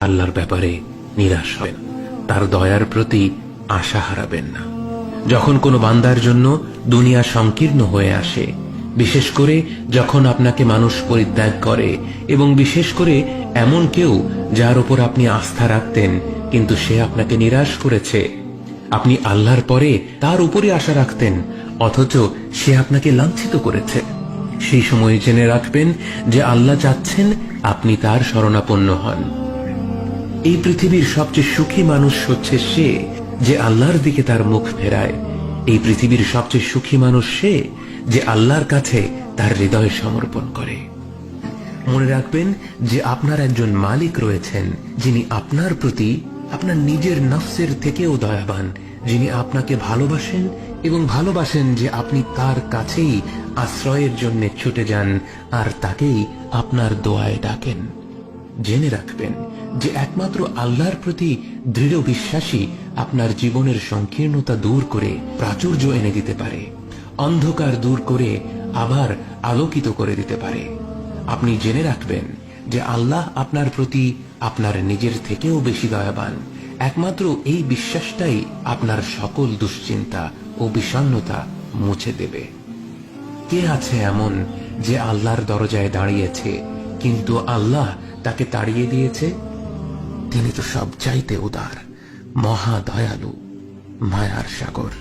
আল্লাহর ব্যাপারে নিরাশ হবেন, তার দয়ার প্রতি আশা হারাবেন না। যখন কোনো বান্দার জন্য দুনিয়া সংকীর্ণ হয়ে আসে, বিশেষ করে যখন আপনাকে মানুষ পরিত্যাগ করে, এবং বিশেষ করে এমন কেউ যার উপর আপনি আস্থা রাখতেন কিন্তু সে আপনাকে নিরাশ করেছে, আপনি আল্লাহর পরে তার উপরে আশা রাখতেন অথচ সে আপনাকে লাঞ্ছিত করেছে, সেই সময় জেনে রাখবেন যে আল্লাহ চাচ্ছেন আপনি তার শরণাপন্ন হন। এই পৃথিবীর সবচেয়ে সুখী মানুষ হচ্ছে সে যে আল্লাহর দিকে তার মুখ ফেরায়। এই পৃথিবীর সবচেয়ে সুখী মানুষ সে যে আল্লাহর কাছে তার হৃদয় সমর্পণ করে। মনে রাখবেন যে আপনার একজন মালিক রয়েছেন যিনি আপনার প্রতি আপনার নিজের নফসের থেকেও দয়াবান, যিনি আপনাকে ভালোবাসেন এবং ভালোবাসেন যে আপনি তার কাছেই আশ্রয়ের জন্য ছুটে যান আর তাকেই আপনার দোয়ায় ডাকেন। জেনে রাখবেন যে একমাত্র আল্লাহর প্রতি দৃঢ় বিশ্বাসী আপনার জীবনের সংকীর্ণতা দূর করে প্রাচুর্য এনে দিতে পারে, অন্ধকার দূর করে আবার আলোকিত করে দিতে পারে। আপনি জেনে রাখবেন যে আল্লাহ আপনার প্রতি আপনার নিজের থেকেও বেশি দয়াবান। একমাত্র এই বিশ্বাসটাই আপনার সকল দুশ্চিন্তা ও বিষণ্ণতা মুছে দেবে। কে আছে এমন যে আল্লাহর দরজায় দাঁড়িয়েছে কিন্তু আল্লাহ তাকে তাড়িয়ে দিয়েছে? তিনি তো সবচাইতে উদার, মহা দয়ালু, মায়ার সাগর।